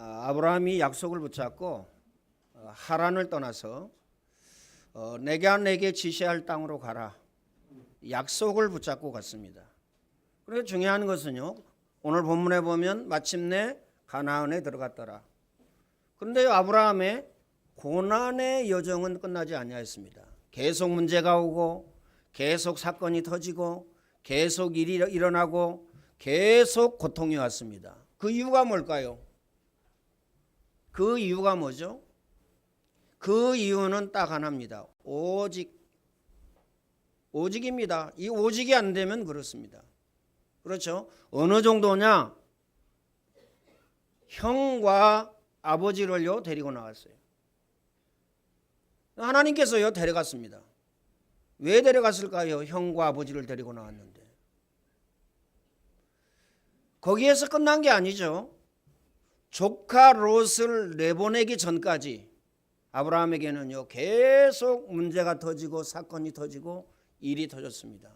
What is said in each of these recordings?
아브라함이 약속을 붙잡고 하란을 떠나서 내가 내게 지시할 땅으로 가라. 약속을 붙잡고 갔습니다. 그래서 중요한 것은요, 오늘 본문에 보면 마침내 가나안에 들어갔더라. 그런데 아브라함의 고난의 여정은 끝나지 아니하였습니다. 계속 문제가 오고 계속 사건이 터지고 계속 일이 일어나고 계속 고통이 왔습니다. 그 이유가 뭘까요? 그 이유가 뭐죠? 그 이유는 딱 하나입니다. 오직입니다. 이 오직이 안 되면 그렇습니다. 그렇죠? 어느 정도냐? 형과 아버지를요 데리고 나왔어요. 하나님께서요 데려갔습니다. 왜 데려갔을까요? 형과 아버지를 데리고 나왔는데. 거기에서 끝난 게 아니죠. 조카 롯을 내보내기 전까지 아브라함에게는요 계속 문제가 터지고 사건이 터지고 일이 터졌습니다.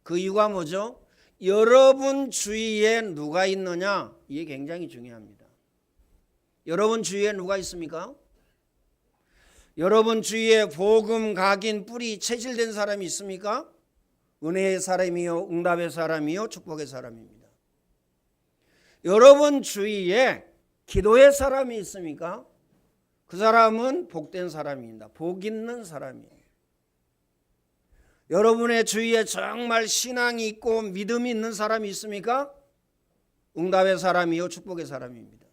그 이유가 뭐죠? 여러분 주위에 누가 있느냐? 이게 굉장히 중요합니다. 여러분 주위에 누가 있습니까? 여러분 주위에 복음 각인 뿌리 체질된 사람이 있습니까? 은혜의 사람이요, 응답의 사람이요, 축복의 사람입니다. 여러분 주위에 기도의 사람이 있습니까? 그 사람은 복된 사람입니다. 복 있는 사람이에요. 여러분의 주위에 정말 신앙이 있고 믿음이 있는 사람이 있습니까? 응답의 사람이요, 축복의 사람입니다.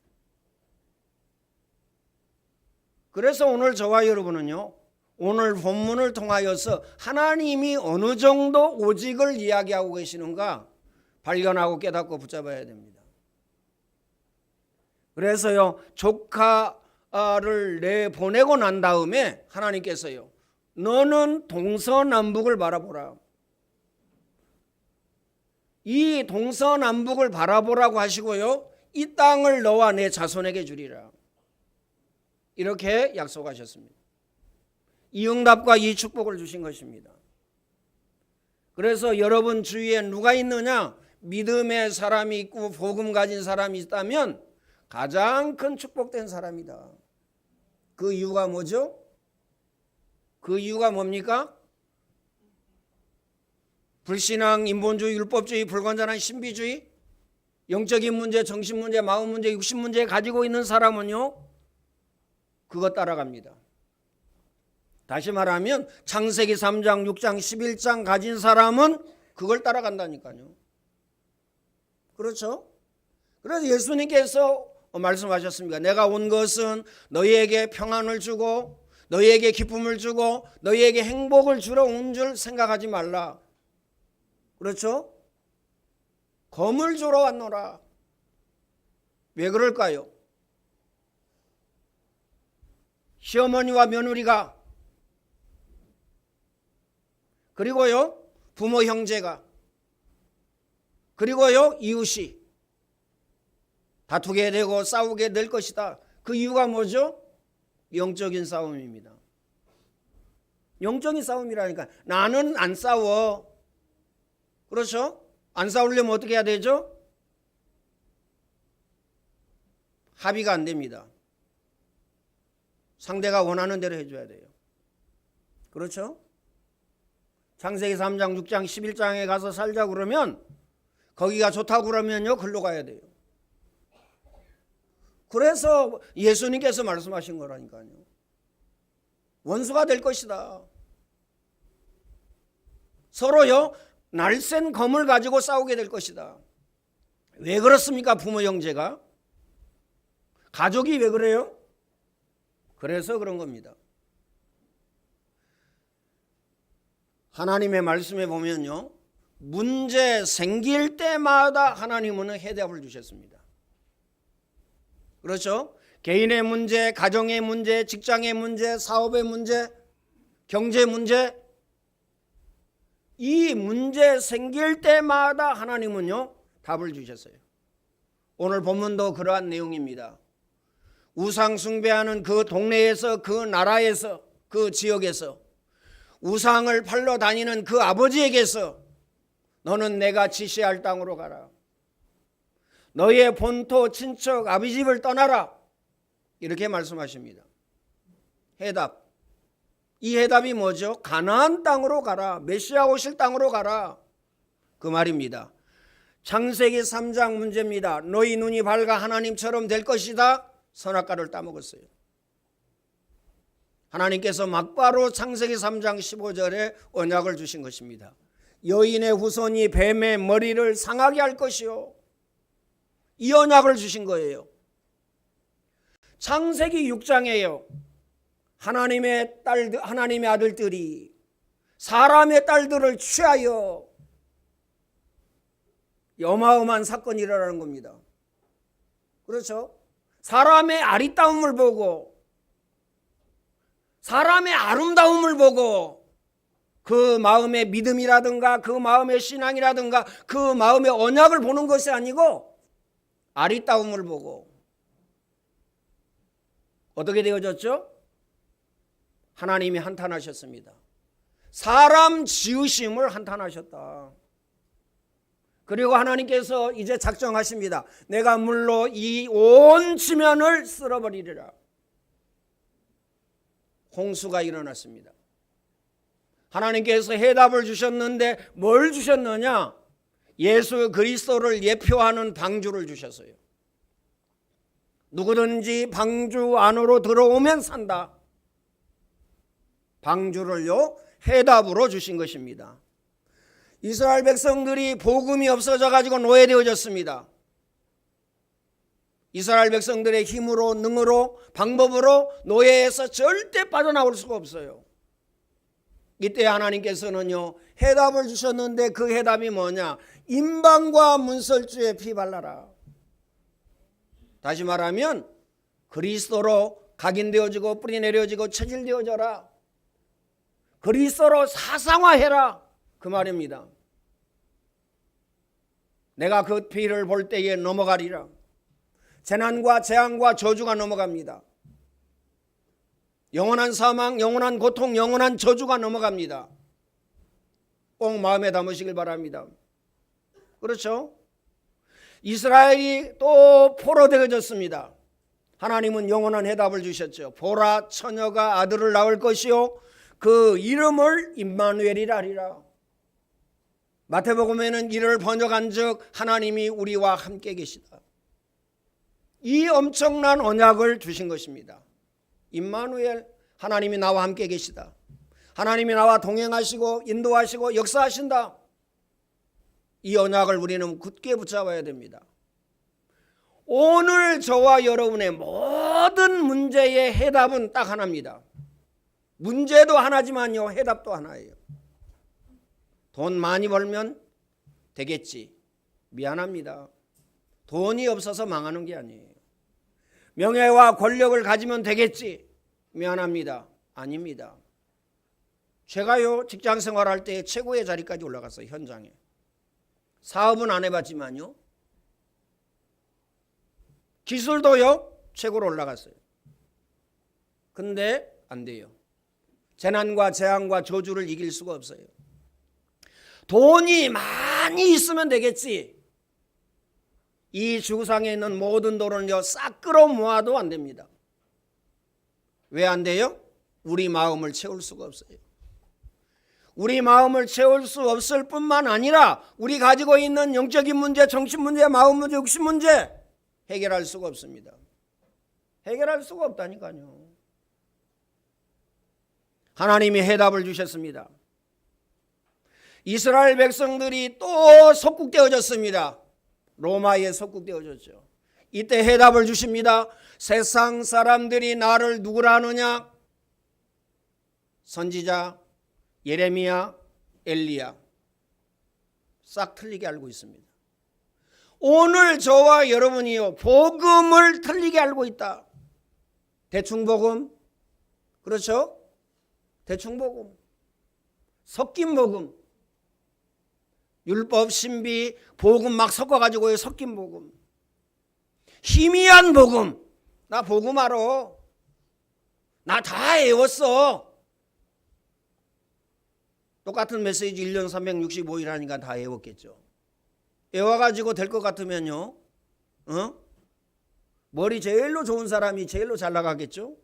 그래서 오늘 저와 여러분은요, 오늘 본문을 통하여서 하나님이 어느 정도 오직을 이야기하고 계시는가 발견하고 깨닫고 붙잡아야 됩니다. 그래서요, 조카를 내보내고 난 다음에 하나님께서요, 너는 동서남북을 바라보라. 이 동서남북을 바라보라고 하시고요, 이 땅을 너와 내 자손에게 주리라. 이렇게 약속하셨습니다. 이 응답과 이 축복을 주신 것입니다. 그래서 여러분 주위에 누가 있느냐? 믿음의 사람이 있고 복음 가진 사람이 있다면 가장 큰 축복된 사람이다. 그 이유가 뭐죠? 그 이유가 뭡니까? 불신앙, 인본주의, 율법주의, 불건전한 신비주의, 영적인 문제, 정신 문제, 마음 문제, 육신 문제 가지고 있는 사람은요, 그거 따라갑니다. 다시 말하면 창세기 3장, 6장, 11장 가진 사람은 그걸 따라간다니까요. 그렇죠? 그래서 예수님께서 말씀하셨습니다. 내가 온 것은 너희에게 평안을 주고 너희에게 기쁨을 주고 너희에게 행복을 주러 온 줄 생각하지 말라. 그렇죠? 검을 주러 왔노라. 왜 그럴까요? 시어머니와 며느리가, 그리고요 부모 형제가, 그리고요 이웃이 다투게 되고 싸우게 될 것이다. 그 이유가 뭐죠? 영적인 싸움입니다. 영적인 싸움이라니까. 나는 안 싸워. 그렇죠? 안 싸우려면 어떻게 해야 되죠? 합의가 안 됩니다. 상대가 원하는 대로 해줘야 돼요. 그렇죠? 창세기 3장, 6장, 11장에 가서 살자 그러면 거기가 좋다고 그러면요 글로 가야 돼요. 그래서 예수님께서 말씀하신 거라니까요. 원수가 될 것이다. 서로요 날쌘 검을 가지고 싸우게 될 것이다. 왜 그렇습니까? 부모 형제가, 가족이 왜 그래요? 그래서 그런 겁니다. 하나님의 말씀에 보면요, 문제 생길 때마다 하나님은 해답을 주셨습니다. 그렇죠? 개인의 문제, 가정의 문제, 직장의 문제, 사업의 문제, 경제 문제, 이 문제 생길 때마다 하나님은요 답을 주셨어요. 오늘 본문도 그러한 내용입니다. 우상 숭배하는 그 동네에서, 그 나라에서, 그 지역에서 우상을 팔러 다니는 그 아버지에게서 너는 내가 지시할 땅으로 가라. 너의 본토 친척 아비 집을 떠나라. 이렇게 말씀하십니다. 해답. 이 해답이 뭐죠? 가나안 땅으로 가라. 메시아 오실 땅으로 가라. 그 말입니다. 창세기 3장 문제입니다. 너희 눈이 밝아 하나님처럼 될 것이다. 선악과를 따먹었어요. 하나님께서 막바로 창세기 3장 15절에 언약을 주신 것입니다. 여인의 후손이 뱀의 머리를 상하게 할 것이요. 이 언약을 주신 거예요. 창세기 6장에요. 하나님의 아들들이 사람의 딸들을 취하여 어마어마한 사건이 일어나는 겁니다. 그렇죠? 사람의 아리따움을 보고 사람의 아름다움을 보고 그 마음의 믿음이라든가 그 마음의 신앙이라든가 그 마음의 언약을 보는 것이 아니고 아리따움을 보고 어떻게 되어졌죠? 하나님이 한탄하셨습니다. 사람 지으심을 한탄하셨다. 그리고 하나님께서 이제 작정하십니다. 내가 물로 이 온 지면을 쓸어버리리라. 홍수가 일어났습니다. 하나님께서 해답을 주셨는데 뭘 주셨느냐? 예수 그리스도를 예표하는 방주를 주셨어요. 누구든지 방주 안으로 들어오면 산다. 방주를요 해답으로 주신 것입니다. 이스라엘 백성들이 복음이 없어져 가지고 노예되어졌습니다. 이스라엘 백성들의 힘으로 능으로 방법으로 노예에서 절대 빠져나올 수가 없어요. 이때 하나님께서는요 해답을 주셨는데 그 해답이 뭐냐? 임방과 문설주에 피 발라라. 다시 말하면 그리스도로 각인되어지고 뿌리내려지고 체질되어져라. 그리스도로 사상화해라. 그 말입니다. 내가 그 피를 볼 때에 넘어가리라. 재난과 재앙과 저주가 넘어갑니다. 영원한 사망, 영원한 고통, 영원한 저주가 넘어갑니다. 꼭 마음에 담으시길 바랍니다. 그렇죠? 이스라엘이 또 포로되어졌습니다. 하나님은 영원한 해답을 주셨죠. 보라, 처녀가 아들을 낳을 것이요 그 이름을 임마누엘이라 하리라. 마태복음에는 이를 번역한즉 하나님이 우리와 함께 계시다. 이 엄청난 언약을 주신 것입니다. 임마누엘, 하나님이 나와 함께 계시다. 하나님이 나와 동행하시고 인도하시고 역사하신다. 이 언약을 우리는 굳게 붙잡아야 됩니다. 오늘 저와 여러분의 모든 문제의 해답은 딱 하나입니다. 문제도 하나지만요 해답도 하나예요. 돈 많이 벌면 되겠지. 미안합니다. 돈이 없어서 망하는 게 아니에요. 명예와 권력을 가지면 되겠지. 미안합니다. 아닙니다. 제가요 직장 생활할 때 최고의 자리까지 올라갔어요. 현장에. 사업은 안 해봤지만요. 기술도요 최고로 올라갔어요. 근데 안 돼요. 재난과 재앙과 저주를 이길 수가 없어요. 돈이 많이 있으면 되겠지. 이 지구상에 있는 모든 돈을요 싹 끌어 모아도 안 됩니다. 왜 안 돼요? 우리 마음을 채울 수가 없어요. 우리 마음을 채울 수 없을 뿐만 아니라 우리 가지고 있는 영적인 문제, 정신 문제, 마음 문제, 육신 문제 해결할 수가 없습니다. 해결할 수가 없다니까요. 하나님이 해답을 주셨습니다. 이스라엘 백성들이 또 속국되어졌습니다. 로마에 속국되어졌죠. 이때 해답을 주십니다. 세상 사람들이 나를 누구라 하느냐? 선지자 예레미야, 엘리야. 싹 틀리게 알고 있습니다. 오늘 저와 여러분이요 복음을 틀리게 알고 있다. 대충복음, 그렇죠? 대충복음, 섞인 복음, 율법, 신비, 복음 막 섞어가지고 섞인 복음, 희미한 복음. 나 복음 알아. 나 다 외웠어. 똑같은 메시지 1년 365일 하니까 다 외웠겠죠. 외워가지고 될 것 같으면요 머리 제일로 좋은 사람이 제일로 잘 나가겠죠?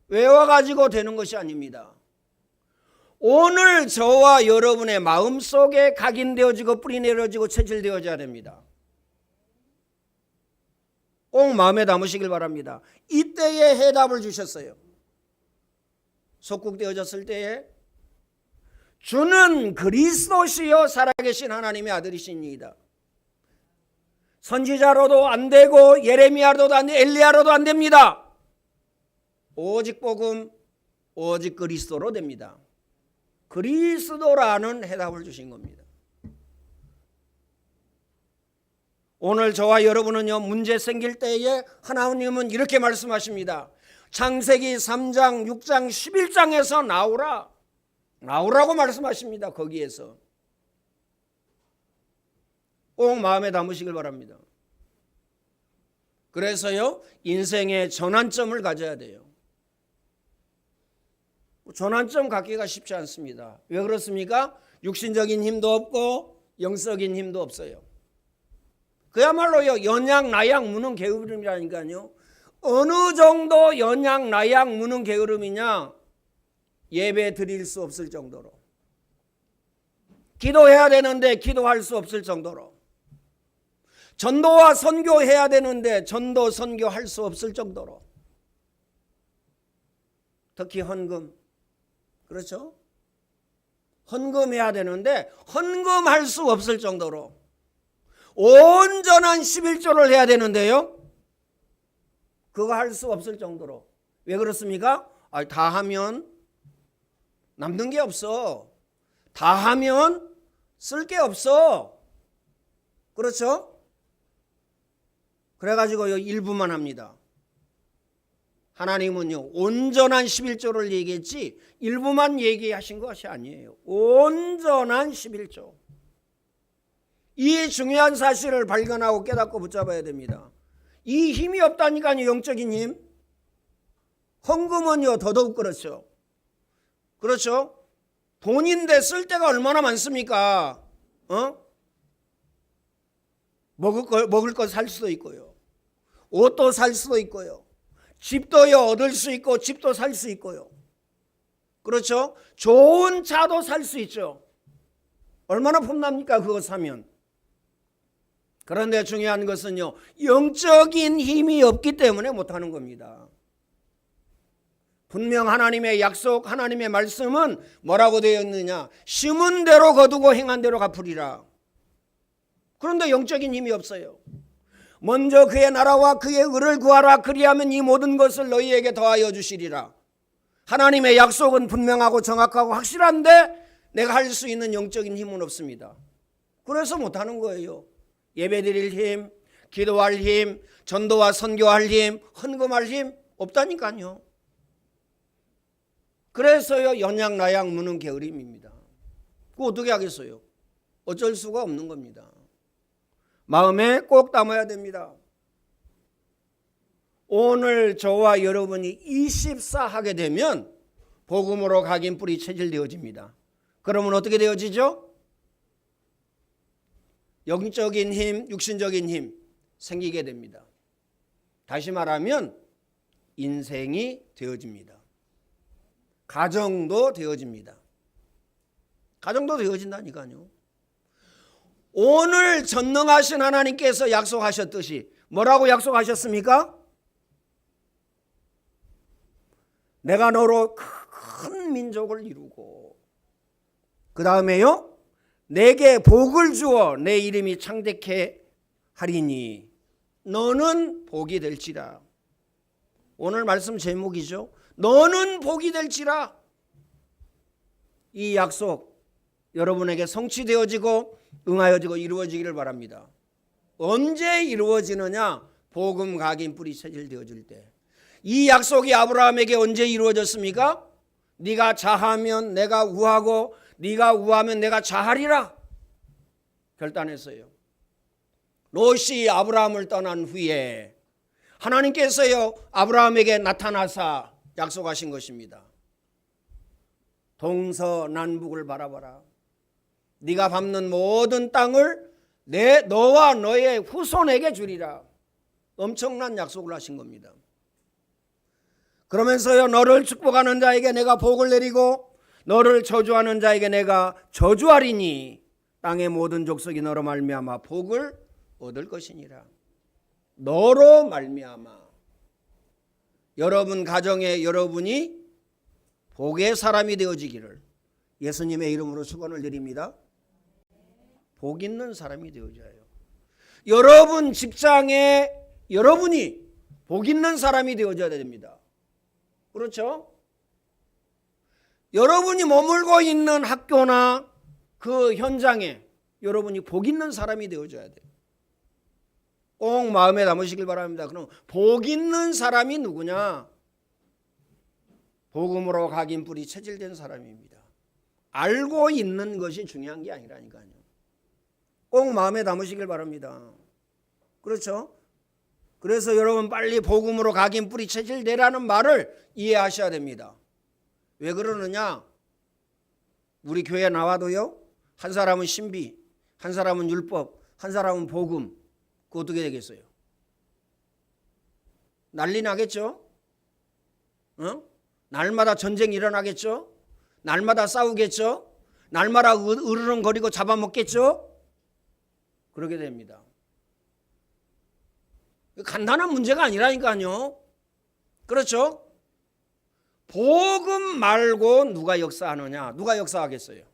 외워가지고 되는 것이 아닙니다. 오늘 저와 여러분의 마음속에 각인되어지고 뿌리내려지고 체질되어져야 됩니다. 꼭 마음에 담으시길 바랍니다. 이때에 해답을 주셨어요. 속국되어졌을 때에 주는 그리스도시요 살아계신 하나님의 아들이시니이다. 선지자로도 안 되고 예레미야로도 안 되고 엘리야로도 안 됩니다. 오직 복음, 오직 그리스도로 됩니다. 그리스도라는 해답을 주신 겁니다. 오늘 저와 여러분은요, 문제 생길 때에 하나님은 이렇게 말씀하십니다. 창세기 3장, 6장, 11장에서 나오라고 말씀하십니다. 거기에서 꼭 마음에 담으시길 바랍니다. 그래서요, 인생의 전환점을 가져야 돼요. 전환점 갖기가 쉽지 않습니다. 왜 그렇습니까? 육신적인 힘도 없고 영적인 힘도 없어요. 그야말로요, 연양 나양 무는 게으름이라니까요. 어느 정도 연양 나양 무는 게으름이냐? 예배 드릴 수 없을 정도로, 기도해야 되는데 기도할 수 없을 정도로, 전도와 선교해야 되는데 전도 선교할 수 없을 정도로, 특히 헌금, 그렇죠? 헌금해야 되는데 헌금할 수 없을 정도로, 온전한 11조를 해야 되는데요, 그거 할 수 없을 정도로. 왜 그렇습니까? 다 하면 남는 게 없어. 다 하면 쓸 게 없어. 그렇죠? 그래가지고 일부만 합니다. 하나님은요, 온전한 11조를 얘기했지 일부만 얘기하신 것이 아니에요. 온전한 11조. 이 중요한 사실을 발견하고 깨닫고 붙잡아야 됩니다. 이 힘이 없다니까요, 영적인 힘. 헌금은요, 더더욱 그렇죠. 그렇죠? 돈인데 쓸 데가 얼마나 많습니까? 먹을 거 살 수도 있고요, 옷도 살 수도 있고요, 집도요 얻을 수 있고 집도 살 수 있고요, 그렇죠? 좋은 차도 살 수 있죠. 얼마나 폼납니까 그거 사면. 그런데 중요한 것은요, 영적인 힘이 없기 때문에 못하는 겁니다. 분명 하나님의 약속, 하나님의 말씀은 뭐라고 되어 있느냐? 심은 대로 거두고 행한 대로 갚으리라. 그런데 영적인 힘이 없어요. 먼저 그의 나라와 그의 의를 구하라. 그리하면 이 모든 것을 너희에게 더하여 주시리라. 하나님의 약속은 분명하고 정확하고 확실한데 내가 할 수 있는 영적인 힘은 없습니다. 그래서 못하는 거예요. 예배드릴 힘, 기도할 힘, 전도와 선교할 힘, 헌금할 힘 없다니까요. 그래서요, 연양나양 무는 게으름입니다. 그거 어떻게 하겠어요? 어쩔 수가 없는 겁니다. 마음에 꼭 담아야 됩니다. 오늘 저와 여러분이 24 하게 되면 복음으로 각인 뿌리 체질되어집니다. 그러면 어떻게 되어지죠? 영적인 힘, 육신적인 힘 생기게 됩니다. 다시 말하면 인생이 되어집니다. 가정도 되어집니다. 가정도 되어진다니까요. 오늘 전능하신 하나님께서 약속하셨듯이 뭐라고 약속하셨습니까? 내가 너로 큰 민족을 이루고, 그 다음에요, 내게 복을 주어 내 이름이 창대케 하리니 너는 복이 될지라. 오늘 말씀 제목이죠. 너는 복이 될지라. 이 약속 여러분에게 성취되어지고 응하여지고 이루어지기를 바랍니다. 언제 이루어지느냐? 복음 각인 뿌리 체질되어질 때. 이 약속이 아브라함에게 언제 이루어졌습니까? 네가 자하면 내가 우하고 네가 우하면 내가 자하리라 결단했어요. 롯이 아브라함을 떠난 후에 하나님께서요, 아브라함에게 나타나사 약속하신 것입니다. 동서남북을 바라봐라. 네가 밟는 모든 땅을 너와 너의 후손에게 주리라. 엄청난 약속을 하신 겁니다. 그러면서요, 너를 축복하는 자에게 내가 복을 내리고 너를 저주하는 자에게 내가 저주하리니 땅의 모든 족속이 너로 말미암아 복을 얻을 것이니라. 너로 말미암아 여러분 가정에 여러분이 복의 사람이 되어지기를 예수님의 이름으로 축원을 드립니다. 복 있는 사람이 되어져야 해요. 여러분 직장에 여러분이 복 있는 사람이 되어져야 됩니다. 그렇죠? 여러분이 머물고 있는 학교나 그 현장에 여러분이 복 있는 사람이 되어줘야 돼요. 꼭 마음에 담으시길 바랍니다. 그럼 복 있는 사람이 누구냐? 복음으로 각인 뿌리 체질된 사람입니다. 알고 있는 것이 중요한 게 아니라니까요. 꼭 마음에 담으시길 바랍니다. 그렇죠? 그래서 여러분 빨리 복음으로 각인 뿌리 체질되라는 말을 이해하셔야 됩니다. 왜 그러느냐? 우리 교회 나와도요, 한 사람은 신비, 한 사람은 율법, 한 사람은 복음. 그거 어떻게 되겠어요? 난리 나겠죠? 날마다 전쟁이 일어나겠죠? 날마다 싸우겠죠? 날마다 으르렁거리고 잡아먹겠죠? 그러게 됩니다. 간단한 문제가 아니라니까요. 그렇죠? 복음 말고 누가 역사하느냐? 누가 역사하겠어요?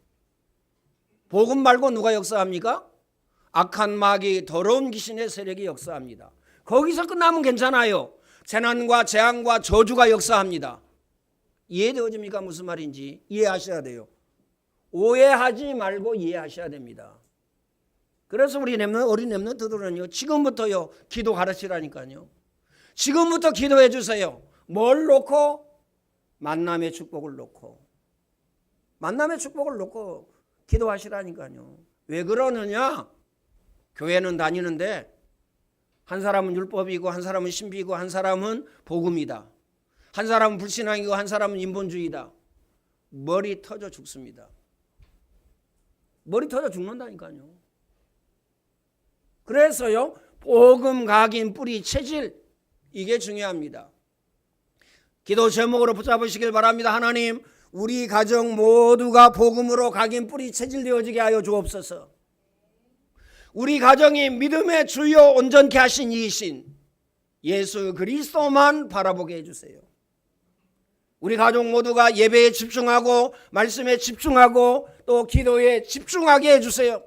복음 말고 누가 역사합니까? 악한 마귀, 더러운 귀신의 세력이 역사합니다. 거기서 끝나면 괜찮아요. 재난과 재앙과 저주가 역사합니다. 이해되어집니까? 무슨 말인지 이해하셔야 돼요. 오해하지 말고 이해하셔야 됩니다. 그래서 우리 어린 렘넌트들은요, 지금부터요 기도 가르치라니까요. 지금부터 기도해 주세요. 뭘 놓고? 만남의 축복을 놓고, 만남의 축복을 놓고 기도하시라니까요. 왜 그러느냐? 교회는 다니는데 한 사람은 율법이고 한 사람은 신비이고 한 사람은 복음이다. 한 사람은 불신앙이고 한 사람은 인본주의다. 머리 터져 죽습니다. 머리 터져 죽는다니까요. 그래서요, 복음 각인 뿌리 체질, 이게 중요합니다. 기도 제목으로 붙잡으시길 바랍니다. 하나님, 우리 가정 모두가 복음으로 각인 뿌리 체질되어지게 하여 주옵소서. 우리 가정이 믿음의 주요 온전케 하신 이신 예수 그리스도만 바라보게 해주세요. 우리 가족 모두가 예배에 집중하고 말씀에 집중하고 또 기도에 집중하게 해주세요.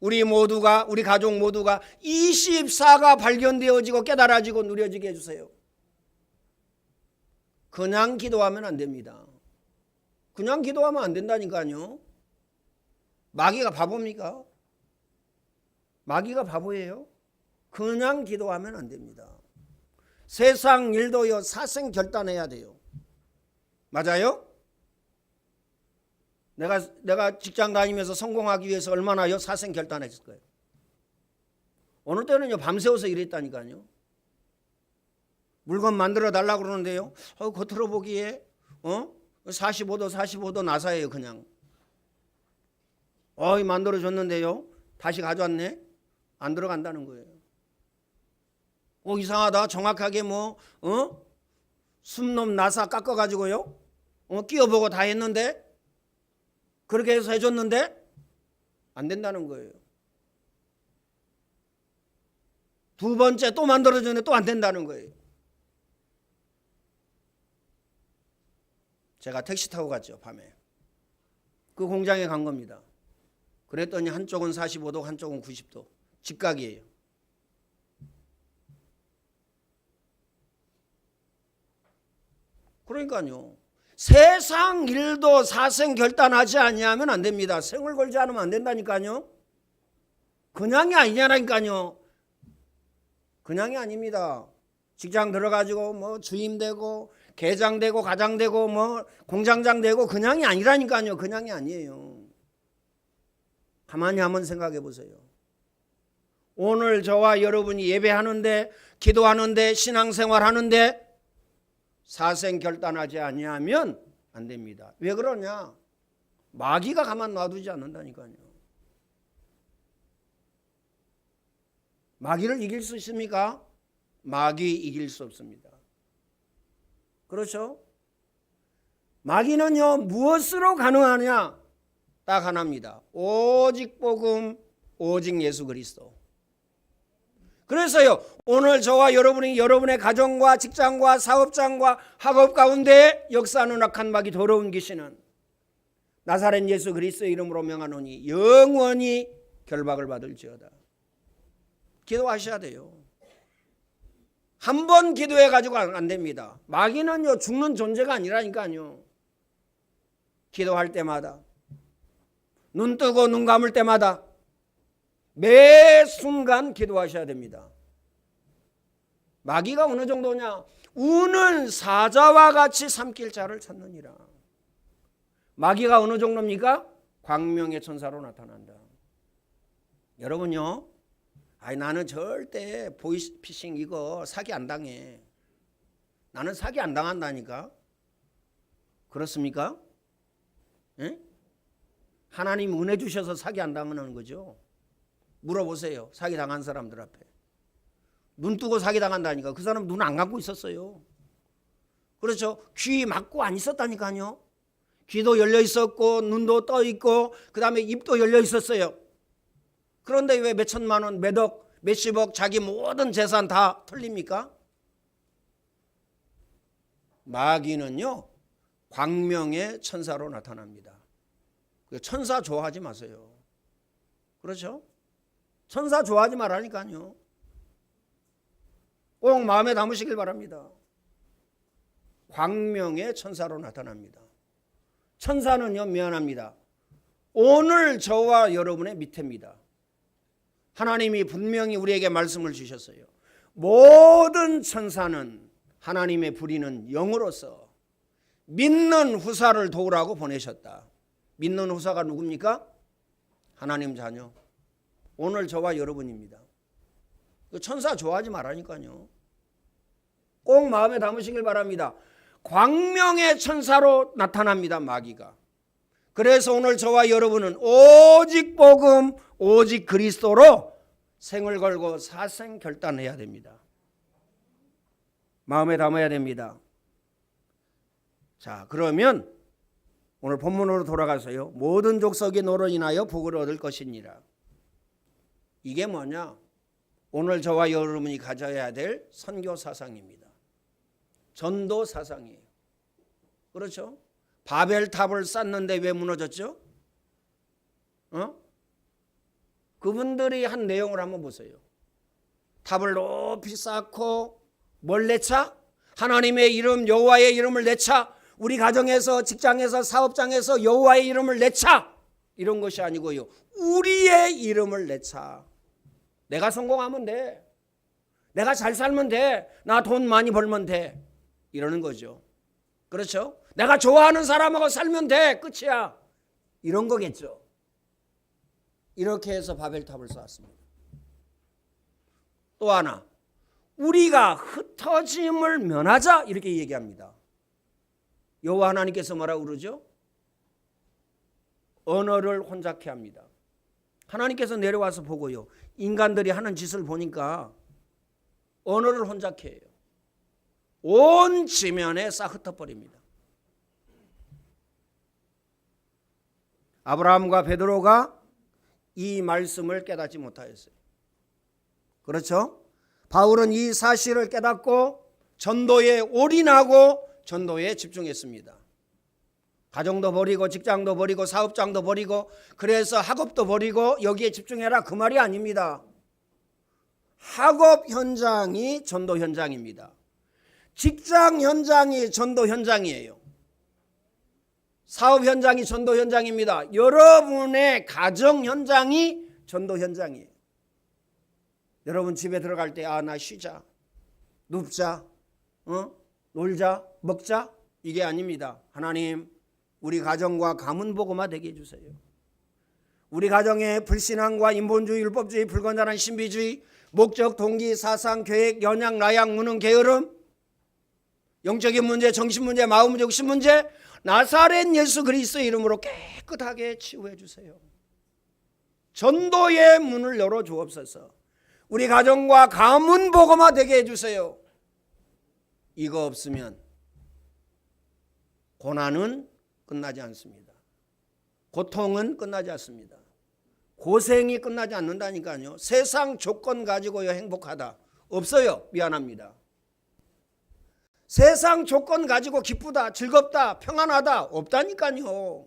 우리 가족 모두가 24가 발견되어지고 깨달아지고 누려지게 해주세요. 그냥 기도하면 안 됩니다. 그냥 기도하면 안 된다니까요. 마귀가 바보입니까? 마귀가 바보예요. 그냥 기도하면 안 됩니다. 세상 일도요, 사생 결단해야 돼요. 맞아요? 내가 직장 다니면서 성공하기 위해서 얼마나요 사생 결단했을 거예요. 어느 때는요 밤새워서 일했다니까요. 물건 만들어 달라고 그러는데요, 겉으로 보기에 45도 나사예요. 그냥 만들어줬는데요 다시 가져왔네. 안 들어간다는 거예요. 이상하다. 정확하게 숨놈 나사 깎아가지고요 끼워보고 다 했는데, 그렇게 해서 해줬는데 안 된다는 거예요. 두 번째 또 만들어줬는데 또 안 된다는 거예요. 제가 택시 타고 갔죠. 밤에 그 공장에 간 겁니다. 그랬더니 한쪽은 45도 한쪽은 90도 직각이에요. 그러니까요, 세상 일도 사생 결단하지 아니하면 안 됩니다. 생을 걸지 않으면 안 된다니까요. 그냥이 아니냐니까요. 그냥이 아닙니다. 직장 들어가지고 주임 되고 계장 되고 가장 되고 공장장 되고 그냥이 아니라니까요. 그냥이 아니에요. 가만히 한번 생각해 보세요. 오늘 저와 여러분이 예배하는데, 기도하는데, 신앙생활하는데 사생 결단하지 아니하면 안 됩니다. 왜 그러냐? 마귀가 가만 놔두지 않는다니까요. 마귀를 이길 수 있습니까? 마귀 이길 수 없습니다. 그렇죠? 마귀는요, 무엇으로 가능하냐? 딱 하나입니다. 오직 복음, 오직 예수 그리스도. 그래서요, 오늘 저와 여러분이 여러분의 가정과 직장과 사업장과 학업 가운데 역사하는 악한 마귀 더러운 귀신은 나사렛 예수 그리스도의 이름으로 명하노니 영원히 결박을 받을지어다. 기도하셔야 돼요. 한 번 기도해 가지고 안 됩니다. 마귀는요, 죽는 존재가 아니라니까요. 기도할 때마다, 눈 뜨고 눈 감을 때마다 매 순간 기도하셔야 됩니다. 마귀가 어느 정도냐? 우는 사자와 같이 삼킬 자를 찾느니라. 마귀가 어느 정도입니까? 광명의 천사로 나타난다. 여러분요, 나는 절대 보이스피싱 이거 사기 안 당해. 나는 사기 안 당한다니까. 그렇습니까? 에? 하나님 은혜 주셔서 사기 안 당하는 거죠. 물어보세요. 사기 당한 사람들 앞에. 눈 뜨고 사기 당한다니까. 그 사람 눈 안 감고 있었어요. 그렇죠? 귀 막고 안 있었다니까요. 귀도 열려 있었고 눈도 떠 있고 그 다음에 입도 열려 있었어요. 그런데 왜 몇 천만 원, 몇 억, 몇십억 자기 모든 재산 다 털립니까? 마귀는요, 광명의 천사로 나타납니다. 천사 좋아하지 마세요. 그렇죠? 천사 좋아하지 말라니까요. 꼭 마음에 담으시길 바랍니다. 광명의 천사로 나타납니다. 천사는요, 미안합니다. 오늘 저와 여러분의 밑에입니다. 하나님이 분명히 우리에게 말씀을 주셨어요. 모든 천사는 하나님의 부리는 영으로서 믿는 후사를 도우라고 보내셨다. 믿는 후사가 누굽니까? 하나님 자녀. 오늘 저와 여러분입니다. 천사 좋아하지 말라니까요. 꼭 마음에 담으시길 바랍니다. 광명의 천사로 나타납니다, 마귀가. 그래서 오늘 저와 여러분은 오직 복음, 오직 그리스도로 생을 걸고 사생 결단해야 됩니다. 마음에 담아야 됩니다. 자, 그러면 오늘 본문으로 돌아가서요. 모든 족속이 너로 인하여 복을 얻을 것이니라. 이게 뭐냐? 오늘 저와 여러분이 가져야 될 선교 사상입니다. 전도 사상이에요. 그렇죠? 바벨탑을 쌓는데 왜 무너졌죠? 그분들이 한 내용을 한번 보세요. 탑을 높이 쌓고 뭘 내차? 하나님의 이름, 여호와의 이름을 내차. 우리 가정에서, 직장에서, 사업장에서 여호와의 이름을 내차. 이런 것이 아니고요. 우리의 이름을 내차. 내가 성공하면 돼. 내가 잘 살면 돼. 나 돈 많이 벌면 돼. 이러는 거죠. 그렇죠? 내가 좋아하는 사람하고 살면 돼. 끝이야. 이런 거겠죠. 이렇게 해서 바벨탑을 쌓았습니다. 또 하나, 우리가 흩어짐을 면하자 이렇게 얘기합니다. 여호와 하나님께서 뭐라고 그러죠? 언어를 혼잡케 합니다. 하나님께서 내려와서 보고요. 인간들이 하는 짓을 보니까 언어를 혼잡케 해요. 온 지면에 싹 흩어버립니다. 아브라함과 베드로가 이 말씀을 깨닫지 못하였어요. 그렇죠? 바울은 이 사실을 깨닫고 전도에 올인하고 전도에 집중했습니다. 가정도 버리고 직장도 버리고 사업장도 버리고 그래서 학업도 버리고 여기에 집중해라 그 말이 아닙니다. 학업 현장이 전도 현장입니다. 직장 현장이 전도 현장이에요. 사업 현장이 전도 현장입니다. 여러분의 가정 현장이 전도 현장이에요. 여러분 집에 들어갈 때 나 쉬자, 눕자, 놀자, 먹자 이게 아닙니다. 하나님 우리 가정과 가문 복음화 되게 해주세요. 우리 가정에 불신앙과 인본주의, 율법주의, 불건전한 신비주의, 목적, 동기, 사상, 계획, 연약, 나약, 무능, 게으름, 영적인 문제, 정신 문제, 마음 문제, 육신 문제 나사렛 예수 그리스도의 이름으로 깨끗하게 치유해 주세요. 전도의 문을 열어 주옵소서. 우리 가정과 가문 복음화 되게 해주세요. 이거 없으면 고난은 끝나지 않습니다. 고통은 끝나지 않습니다. 고생이 끝나지 않는다니까요. 세상 조건 가지고요 행복하다 없어요. 미안합니다. 세상 조건 가지고 기쁘다, 즐겁다, 평안하다 없다니까요.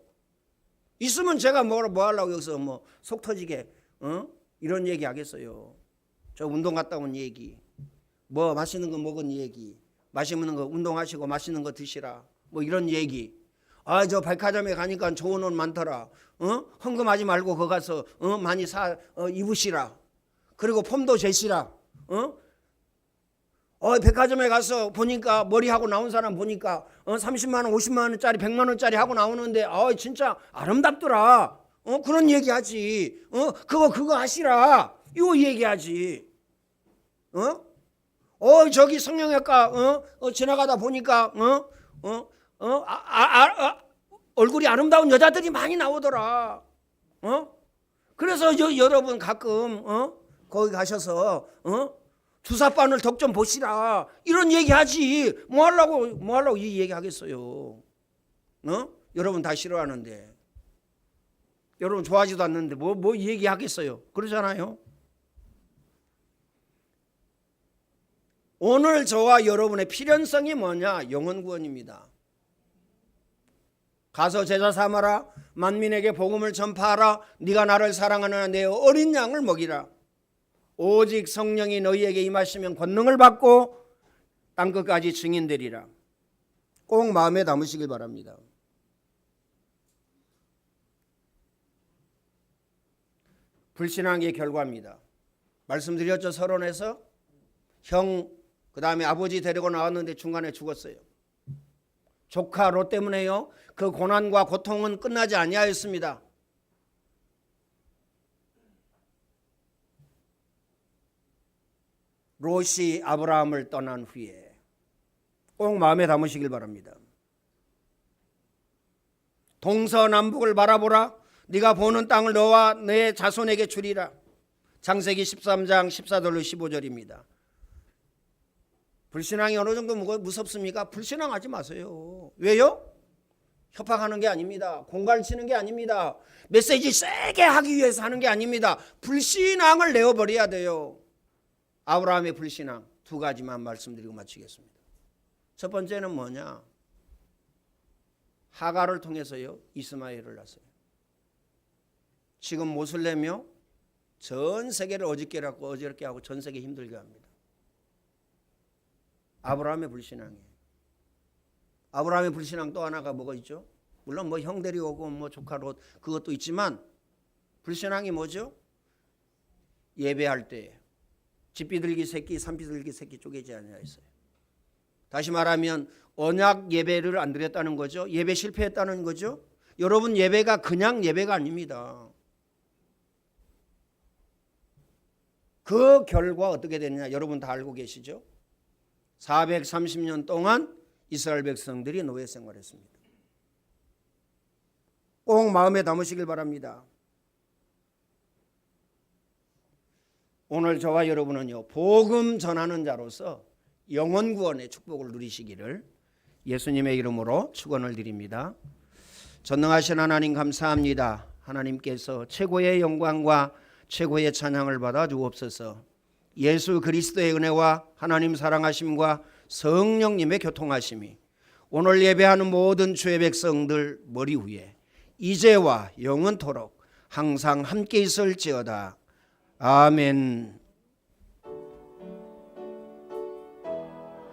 있으면 제가 뭐 하려고 여기서 뭐 속 터지게 이런 얘기 하겠어요. 저 운동 갔다 온 얘기, 뭐 맛있는 거 먹은 얘기, 맛있는 거 운동하시고 맛있는 거 드시라, 뭐 이런 얘기. 아, 저 백화점에 가니까 좋은 옷 많더라. 헌금하지 말고 거기 가서 많이 입으시라. 그리고 폼도 재시라. 백화점에 가서 보니까 머리하고 나온 사람 보니까 30만 원, 50만 원짜리, 100만 원짜리 하고 나오는데 진짜 아름답더라. 그런 얘기하지. 그거 하시라. 이거 얘기하지. 저기 성형외과 지나가다 보니까 얼굴이 아름다운 여자들이 많이 나오더라. 그래서 여러분 가끔 거기 가셔서 주사바늘 덕 좀 보시라. 이런 얘기하지. 뭐 하려고 이 얘기하겠어요. 여러분 다 싫어하는데, 여러분 좋아하지도 않는데 뭐 얘기하겠어요. 그러잖아요. 오늘 저와 여러분의 필연성이 뭐냐? 영혼 구원입니다. 가서 제자 삼아라. 만민에게 복음을 전파하라. 네가 나를 사랑하는 내 어린 양을 먹이라. 오직 성령이 너희에게 임하시면 권능을 받고 땅끝까지 증인되리라. 꼭 마음에 담으시길 바랍니다. 불신앙의 결과입니다. 말씀드렸죠. 서론에서 형 그 다음에 아버지 데리고 나왔는데 중간에 죽었어요. 조카 롯 때문에요. 그 고난과 고통은 끝나지 아니하였습니다. 롯이 아브라함을 떠난 후에 꼭 마음에 담으시길 바랍니다. 동서남북을 바라보라. 네가 보는 땅을 너와 내 자손에게 주리라. 창세기 13장 14절로 15절입니다. 불신앙이 어느 정도 무섭습니까? 불신앙하지 마세요. 왜요? 협박하는 게 아닙니다. 공갈치는 게 아닙니다. 메시지 세게 하기 위해서 하는 게 아닙니다. 불신앙을 내어버려야 돼요. 아브라함의 불신앙 두 가지만 말씀드리고 마치겠습니다. 첫 번째는 뭐냐? 하가를 통해서요 이스마엘을 낳았어요. 지금 모슬렘이요 전 세계를 어지럽게 하고 전 세계 힘들게 합니다. 아브라함의 불신앙이에요. 아브라함의 불신앙 또 하나가 뭐가 있죠? 물론 뭐 형들이 오고 뭐 조카 롯 그것도 있지만 불신앙이 뭐죠? 예배할 때 집비둘기 새끼 산비둘기 새끼 쪼개지 아니하였어요. 다시 말하면 언약 예배를 안 드렸다는 거죠. 예배 실패했다는 거죠. 여러분 예배가 그냥 예배가 아닙니다. 그 결과 어떻게 됐냐 여러분 다 알고 계시죠? 430년 동안 이스라엘 백성들이 노예 생활했습니다. 꼭 마음에 담으시길 바랍니다. 오늘 저와 여러분은요 복음 전하는 자로서 영혼 구원의 축복을 누리시기를 예수님의 이름으로 축원을 드립니다. 전능하신 하나님 감사합니다. 하나님께서 최고의 영광과 최고의 찬양을 받아 주옵소서. 예수 그리스도의 은혜와 하나님 사랑하심과 성령님의 교통하심이 오늘 예배하는 모든 주의 백성들 머리 위에 이제와 영원토록 항상 함께 있을지어다. 아멘.